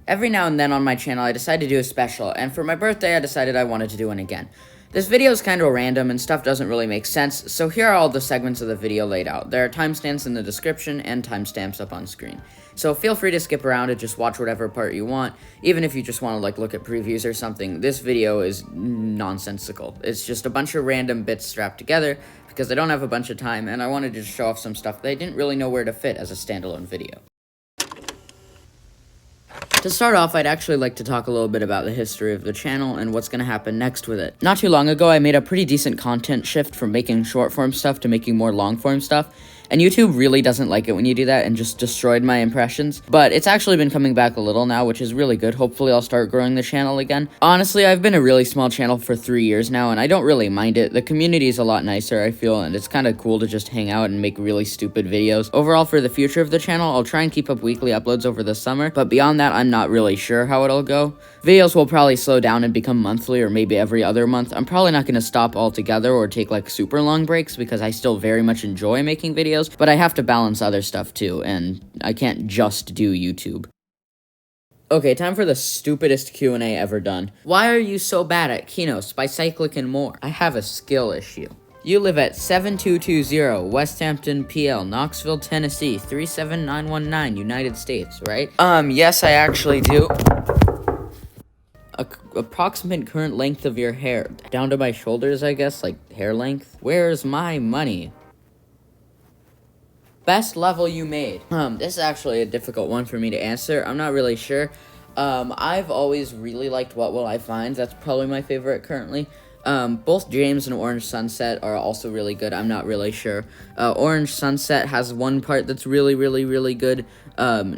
Every now and then on my channel, I decide to do a special, and for my birthday, I decided I wanted to do one again. This video is kind of random and stuff doesn't really make sense, so here are all the segments of the video laid out. There are timestamps in the description and timestamps up on screen. So feel free to skip around and just watch whatever part you want, even if you just want to look at previews or something. This video is nonsensical. It's just a bunch of random bits strapped together because I don't have a bunch of time and I wanted to show off some stuff that I didn't really know where to fit as a standalone video. To start off, I'd actually like to talk a little bit about the history of the channel and what's going to happen next with it. Not too long ago, I made a pretty decent content shift from making short-form stuff to making more long-form stuff, and YouTube really doesn't like it when you do that and just destroyed my impressions, but it's actually been coming back a little now, which is really good. Hopefully I'll start growing the channel again. Honestly, I've been a really small channel for 3 years now, and I don't really mind it. The community is a lot nicer, I feel, and it's kind of cool to just hang out and make really stupid videos. Overall, for the future of the channel, I'll try and keep up weekly uploads over the summer, but beyond that, I'm not really sure how it'll go. Videos will probably slow down and become monthly or maybe every other month. I'm probably not going to stop altogether or take super long breaks because I still very much enjoy making videos, but I have to balance other stuff too, and I can't just do YouTube. Okay, time for the stupidest Q&A ever done. Why are you so bad at Kinos by Cyclic and more? I have a skill issue. You live at 7220 West Hampton, PL, Knoxville, Tennessee, 37919, United States, right? Yes, I actually do. Approximate current length of your hair. Down to my shoulders, I guess, like hair length. Where's my money? Best level you made. This is actually a difficult one for me to answer. I'm not really sure. I've always really liked What Will I Find. That's probably my favorite currently. Both James and Orange Sunset are also really good. I'm not really sure. Orange Sunset has one part that's really good.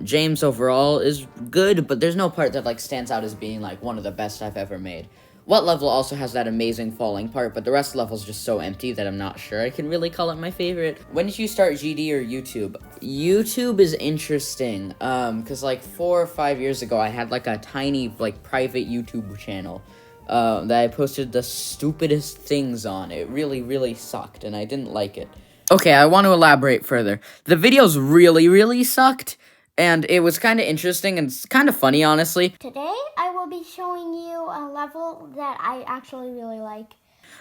James overall is good, but there's no part that stands out as being one of the best I've ever made. What level also has that amazing falling part, but the rest of the level's just so empty that I'm not sure I can really call it my favorite. When did you start GD or YouTube? YouTube is interesting, cause 4 or 5 years ago I had a tiny private YouTube channel. That I posted the stupidest things on. It really sucked, and I didn't like it. Okay, I want to elaborate further. The videos really sucked, and it was kind of interesting and kind of funny, honestly. Today, I will be showing you a level that I actually really like.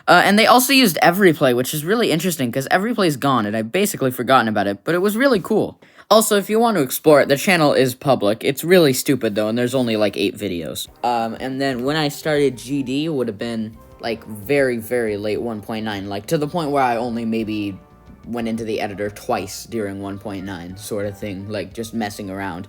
And they also used Everyplay, which is really interesting, because Everyplay's gone, and I've basically forgotten about it, but it was really cool. Also, if you want to explore it, the channel is public. It's really stupid, though, and there's only 8 videos. And then when I started GD, it would have been, very late 1.9, to the point where I only maybe went into the editor twice during 1.9, sort of thing, just messing around.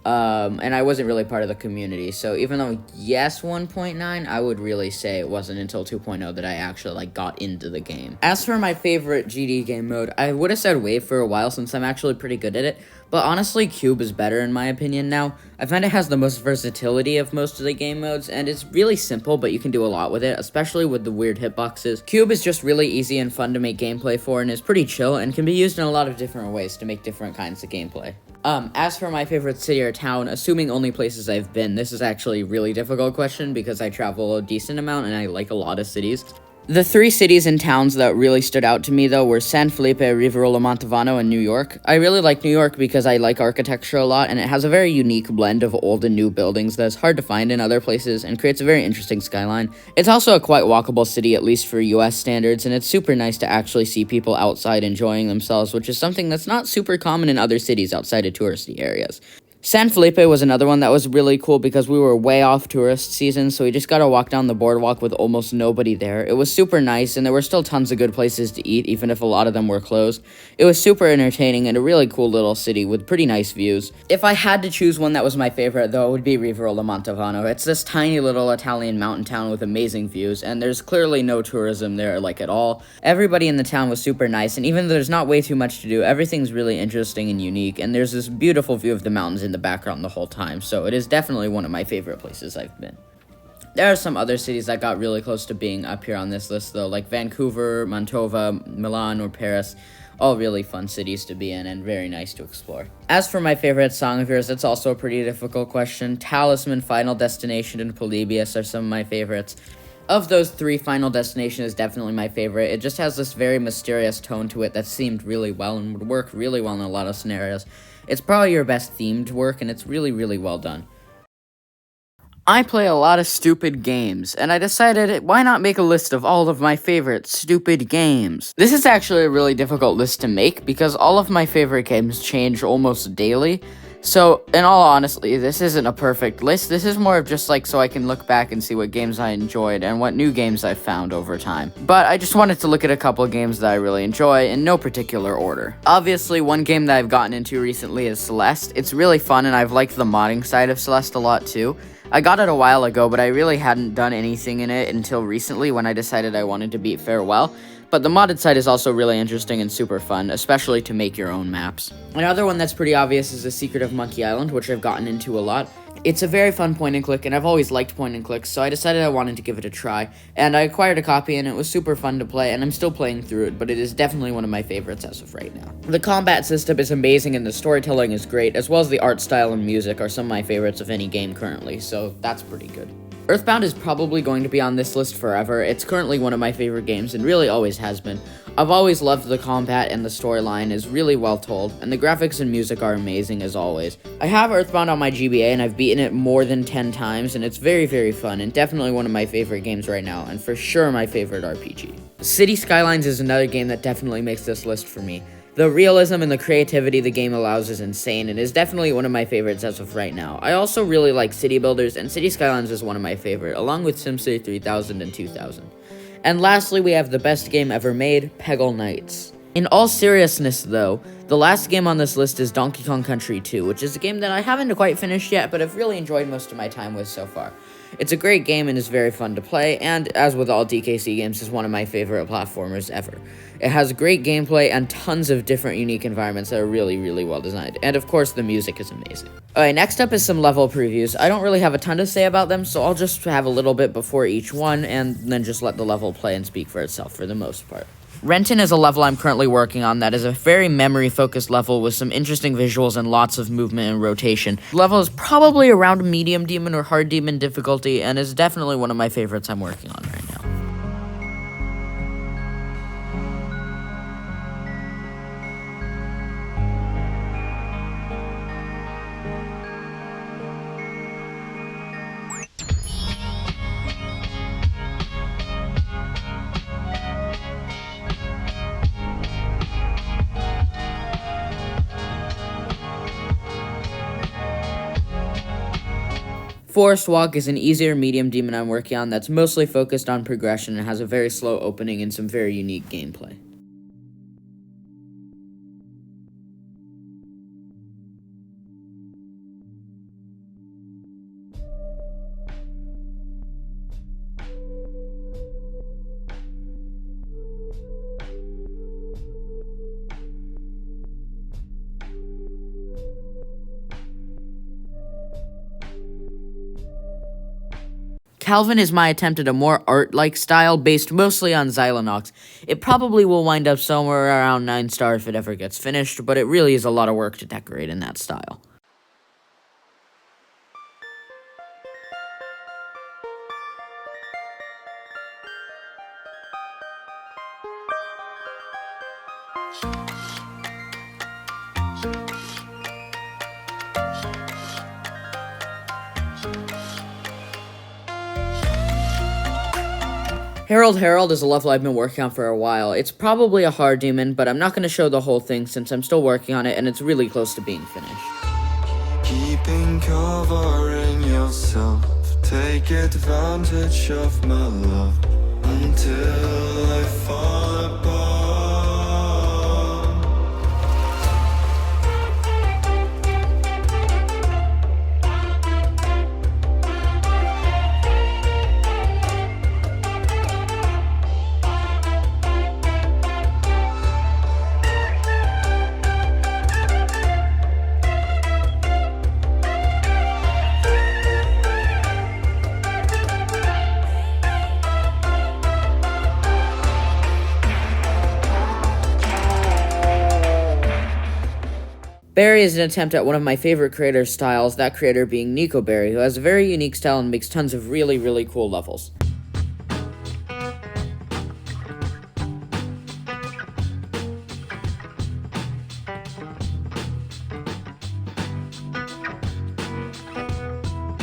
And I wasn't really part of the community, so even though, yes, 1.9, I would really say it wasn't until 2.0 that I actually, got into the game. As for my favorite GD game mode, I would have said Wave for a while since I'm actually pretty good at it, but honestly, Cube is better in my opinion now. I find it has the most versatility of most of the game modes, and it's really simple, but you can do a lot with it, especially with the weird hitboxes. Cube is just really easy and fun to make gameplay for, and is pretty chill, and can be used in a lot of different ways to make different kinds of gameplay. As for my favorite city or town, assuming only places I've been, this is actually a really difficult question because I travel a decent amount and I like a lot of cities. The 3 cities and towns that really stood out to me, though, were San Felipe, Rivarola, Montalbano, and New York. I really like New York because I like architecture a lot, and it has a very unique blend of old and new buildings that's hard to find in other places, and creates a very interesting skyline. It's also a quite walkable city, at least for US standards, and it's super nice to actually see people outside enjoying themselves, which is something that's not super common in other cities outside of touristy areas. San Felipe was another one that was really cool because we were way off tourist season, so we just got to walk down the boardwalk with almost nobody there. It was super nice, and there were still tons of good places to eat, even if a lot of them were closed. It was super entertaining and a really cool little city with pretty nice views. If I had to choose one that was my favorite, though, it would be Rivarola Montalbano. It's this tiny little Italian mountain town with amazing views, and there's clearly no tourism there, at all. Everybody in the town was super nice, and even though there's not way too much to do, everything's really interesting and unique, and there's this beautiful view of the mountains in the background the whole time, so it is definitely one of my favorite places I've been. There are some other cities that got really close to being up here on this list, though, like Vancouver, Mantova, Milan, or Paris. All really fun cities to be in and very nice to explore. As for my favorite song of yours, it's also a pretty difficult question. Talisman, Final Destination, and Polybius are some of my favorites. Of those 3, Final Destination is definitely my favorite. It just has this very mysterious tone to it that seemed really well and would work really well in a lot of scenarios. It's probably your best themed work, and it's really well done. I play a lot of stupid games, and I decided why not make a list of all of my favorite stupid games. This is actually a really difficult list to make because all of my favorite games change almost daily. So, in all honesty, this isn't a perfect list. This is more of just like so I can look back and see what games I enjoyed and what new games I've found over time. But I just wanted to look at a couple of games that I really enjoy in no particular order. Obviously, one game that I've gotten into recently is Celeste. It's really fun and I've liked the modding side of Celeste a lot too. I got it a while ago, but I really hadn't done anything in it until recently when I decided I wanted to beat Farewell. But the modded side is also really interesting and super fun, especially to make your own maps. Another one that's pretty obvious is The Secret of Monkey Island, which I've gotten into a lot. It's a very fun point and click, and I've always liked point and clicks, so I decided I wanted to give it a try. And I acquired a copy, and it was super fun to play, and I'm still playing through it, but it is definitely one of my favorites as of right now. The combat system is amazing, and the storytelling is great, as well as the art style and music are some of my favorites of any game currently, so that's pretty good. Earthbound is probably going to be on this list forever. It's currently one of my favorite games and really always has been. I've always loved the combat and the storyline is really well told, and the graphics and music are amazing as always. I have Earthbound on my GBA and I've beaten it more than 10 times, and it's very, very fun and definitely one of my favorite games right now, and for sure my favorite RPG. City Skylines is another game that definitely makes this list for me. The realism and the creativity the game allows is insane and is definitely one of my favorites as of right now. I also really like City Builders, and City Skylines is one of my favorite, along with SimCity 3000 and 2000. And lastly, we have the best game ever made, Peggle Knights. In all seriousness though, the last game on this list is Donkey Kong Country 2, which is a game that I haven't quite finished yet, but I've really enjoyed most of my time with so far. It's a great game and is very fun to play, and as with all DKC games, is one of my favorite platformers ever. It has great gameplay and tons of different unique environments that are really, really well designed, and of course the music is amazing. Alright, next up is some level previews. I don't really have a ton to say about them, so I'll just have a little bit before each one, and then just let the level play and speak for itself for the most part. Renton is a level I'm currently working on that is a very memory-focused level with some interesting visuals and lots of movement and rotation. The level is probably around medium demon or hard demon difficulty and is definitely one of my favorites I'm working on right now. Forest Walk is an easier medium demon I'm working on that's mostly focused on progression and has a very slow opening and some very unique gameplay. Calvin is my attempt at a more art-like style based mostly on Xylonox. It probably will wind up somewhere around 9 stars if it ever gets finished, but it really is a lot of work to decorate in that style. Herald is a level I've been working on for a while. It's probably a hard demon, but I'm not going to show the whole thing since I'm still working on it and it's really close to being finished. Keeping covering yourself, take advantage of my love until I fall apart. Barry is an attempt at one of my favorite creator's styles, that creator being Nico Barry, who has a very unique style and makes tons of really, really cool levels.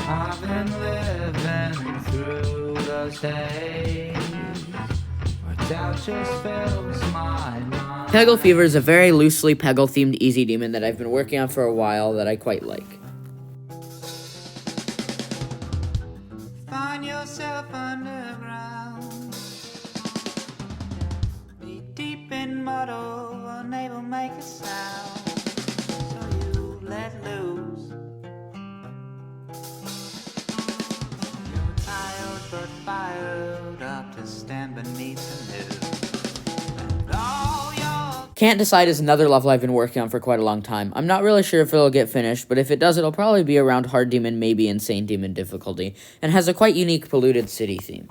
I've been living through those days where doubt just fills my mind. Peggle Fever is a very loosely Peggle-themed easy demon that I've been working on for a while that I quite like. Find yourself underground. Be deep in muddle, unable to make a sound. So you let loose. You're tired but fired up to stand beneath the news. And all your Can't Decide is another level I've been working on for quite a long time. I'm not really sure if it'll get finished, but if it does, it'll probably be around Hard Demon, maybe Insane Demon difficulty, and has a quite unique polluted city theme.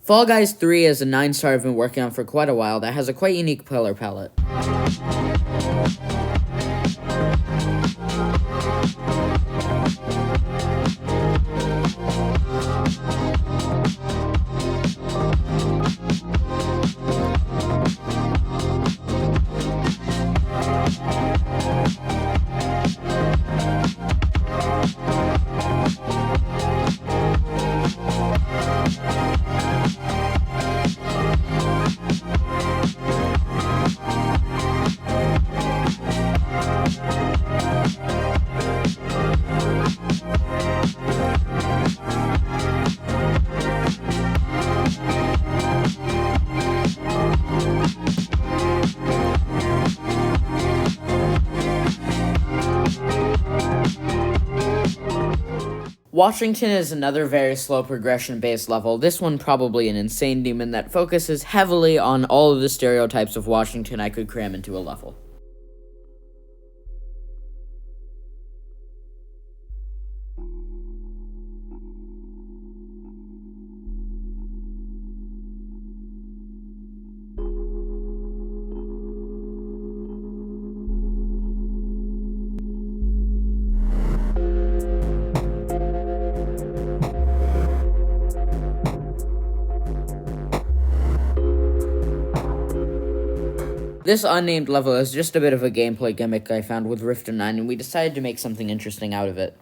Fall Guys 3 is a 9-star I've been working on for quite a while that has a quite unique color palette. Washington is another very slow progression-based level, this one probably an insane demon that focuses heavily on all of the stereotypes of Washington I could cram into a level. This unnamed level is just a bit of a gameplay gimmick I found with Rift 9, and we decided to make something interesting out of it.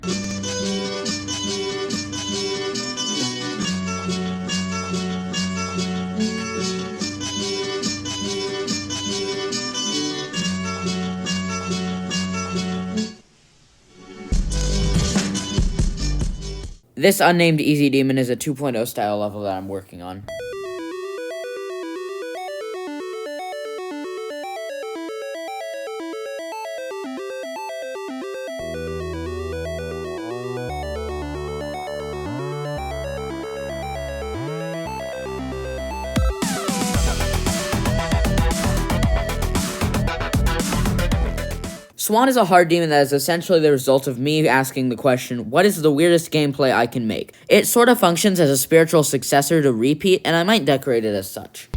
This unnamed easy demon is a 2.0 style level that I'm working on. Swan is a hard demon that is essentially the result of me asking the question, what is the weirdest gameplay I can make? It sort of functions as a spiritual successor to Repeat, and I might decorate it as such.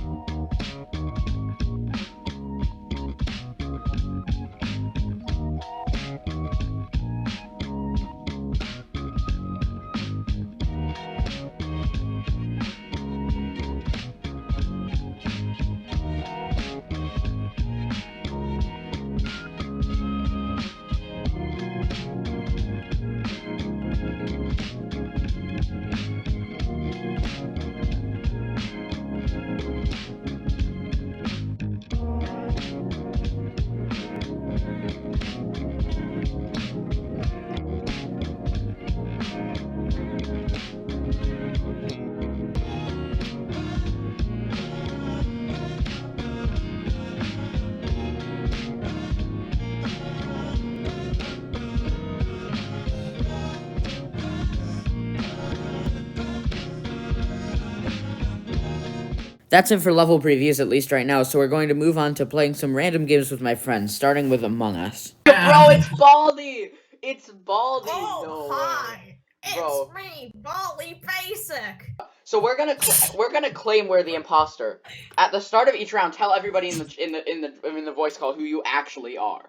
That's it for level previews, at least right now, so we're going to move on to playing some random games with my friends, starting with Among Us. Bro, it's Baldy! It's Baldy! Oh, no hi! Bro. It's me, Baldy Basic! So we're gonna claim we're the imposter. At the start of each round, tell everybody in the voice call who you actually are.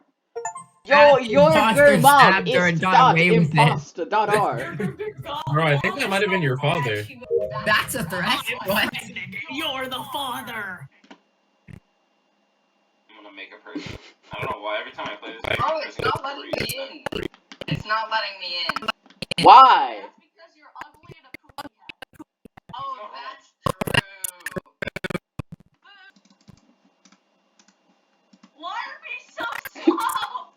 Yo, your mom is .imposter.r. Bro, I think that might have been your father. That's a threat? What? You're the father! I'm gonna make a person. I don't know why every time I play this. Oh, it's not letting me in. It's not letting me in. Why? That's because you're ugly and a poopy head. Oh, that's true. Why are we so slow?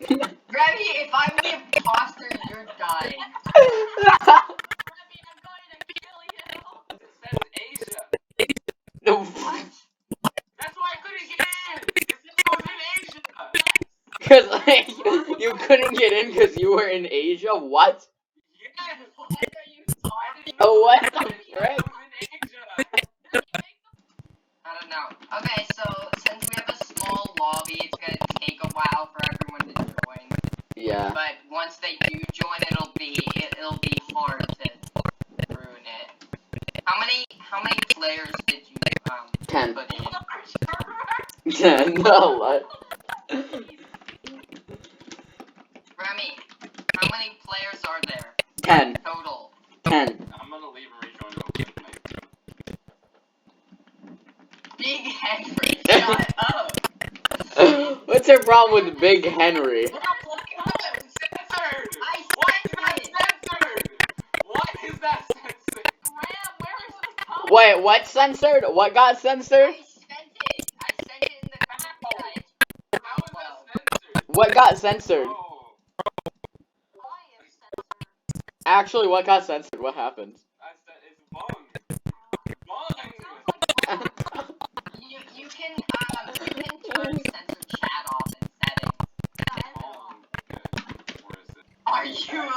Grady, if I'm the imposter, you're dying. Grady, I'm going to kill you. It says Asia. No. What? That's why I couldn't get in. It said I was in Asia. Because like, you couldn't get in because you were in Asia? What? Yes. Why are you talking? Oh, what the I frick? was in Asia. I don't know. Okay, so since we have a small lobby, it's gonna take a while for everyone to join. Yeah. But once they do join, it'll be hard to ruin it. How many players did you 10. put in? 10. No, what? Remy, how many players are there 10. total? 10. I'm gonna leave and rejoin real quick. Big Henry, shut up. What's your problem with Big Henry? Censored. I Why is said that it. censored? Why is that censored? Graham, where is the code? Wait, what censored? What got censored? I sent it in the group chat. How is that censored? What got censored? Oh. I am censored. Actually, what got censored? What happened? I said it's bung. Bung. You can turn censored chat off in settings. Bung. Where is it? Are you alive?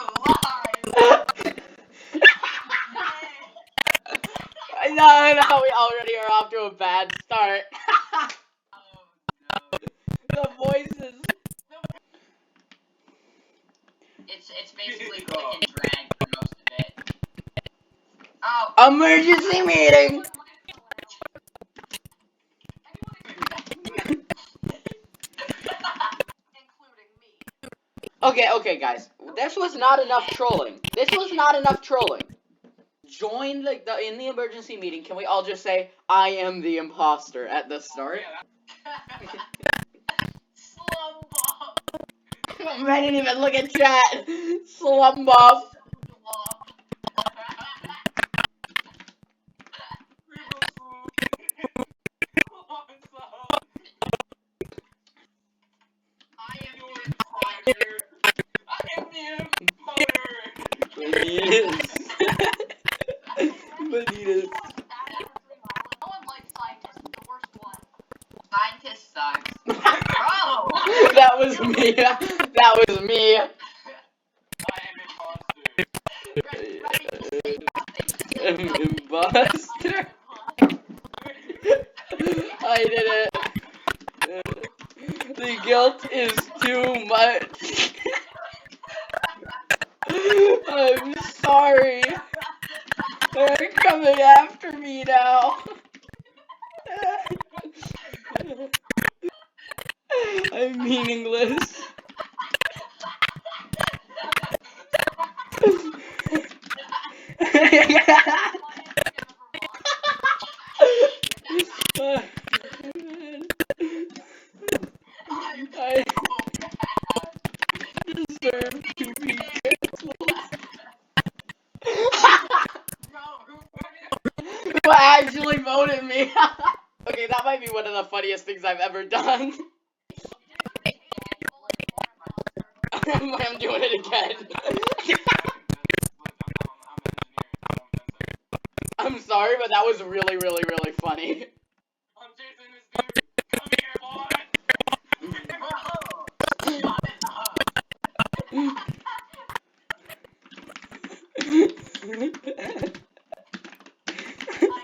No, we already are off to a bad start. The voices. It's basically click and drag for most of it. Oh. Emergency meeting. Including me. Okay, guys. This was not enough trolling. Join in the emergency meeting. Can we all just say, I am the imposter at the start? Slumbob. I didn't even look at chat. Slumbob. Bdiddle. Bdiddle. No one likes scientists. It's the worst one. Scientist sucks. Bro! That was me. That was me. I'm imposter. I did it. The guilt is too much. I'm sorry. They're coming after me now. I'm meaningless. I deserve to be canceled. Who actually voted me? Okay, that might be one of the funniest things I've ever done. I'm doing it again. I'm sorry, but that was really, really, really funny. I'm chasing this dude. Come here, boy.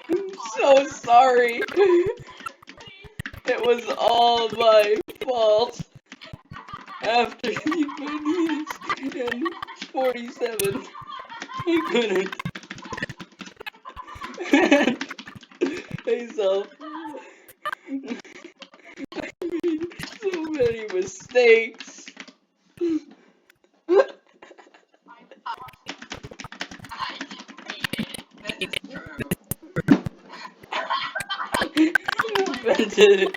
I'm so sorry. It was all my fault. After you put these in 47, I couldn't. Hey, self. I made so many mistakes. Invented it.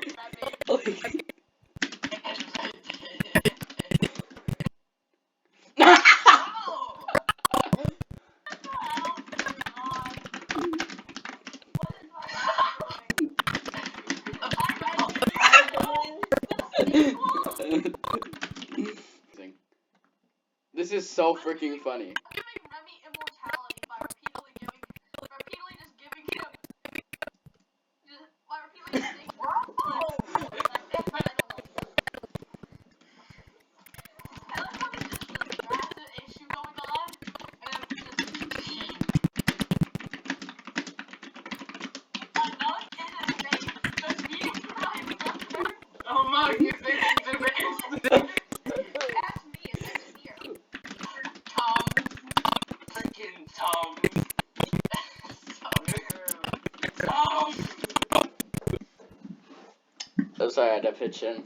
This is so freaking funny. Giving Remy immortality by repeatedly just giving him. By repeatedly just saying, I like how there's this really massive issue going on, and I'm just. Not in his face, just being right. Oh my goodness. That's me, it's here. Tom. Freaking Tom. Tom. I'm sorry, I had to pitch in.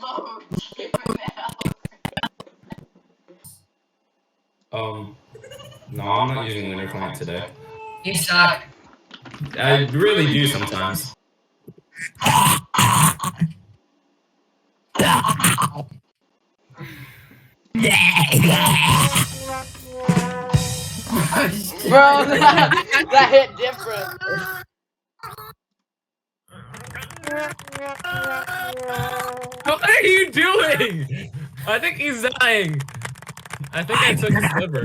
Load giving out. No, I'm not using Winter Plant today. You suck. I really do sometimes. Bro, that hit different. What are you doing? I think he's dying. I think I took his liver.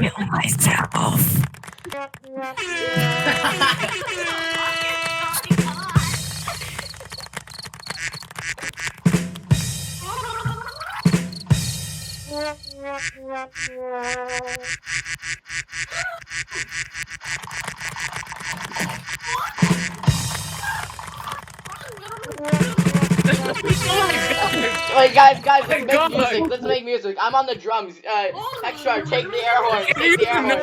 Wait, guys, let's make music. Let's make music. I'm on the drums. Hex Shard, take the air horn. Take the air horn.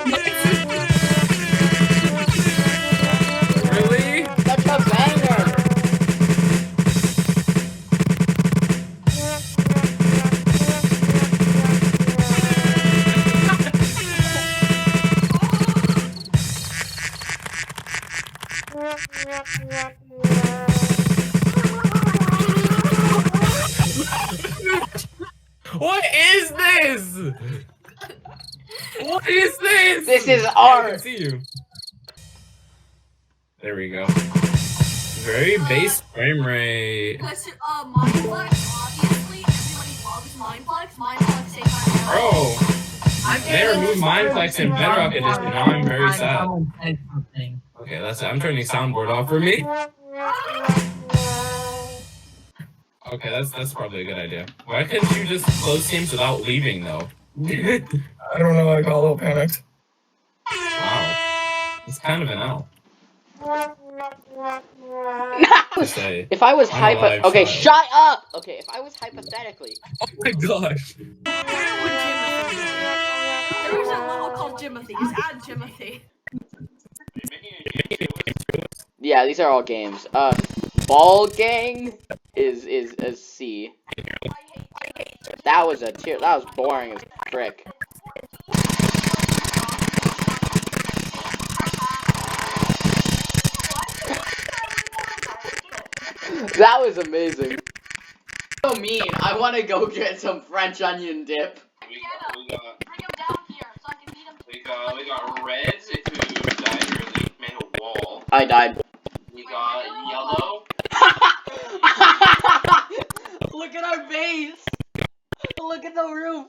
Really? Such a banger. What is this? What is this? This is I art. can see you. There we go. Very base frame rate. Listen, Mindflex, obviously, everybody loves Mindflex. Mindflex takes my Oh, they removed Mindflex in Bedrock Edition. Now I'm very sad. Okay, that's it. I'm turning soundboard off for me. Okay, that's probably a good idea. Why couldn't you just close games without leaving, though? I don't know, I got a little panicked. Wow. It's kind of an L. If I was okay, shut up. Okay, if I was hypothetically. Oh my gosh. There was a level called Jimothy. Just add Jimothy. Yeah, these are all games. Ball Gang is a C. That was a tier. That was boring as frick. That was amazing. So mean. I want to go get some French onion dip. Bring him down here so I can beat him. We got red who died early, made a wall. I died. We got yellow. Look at our base. Look at the roof.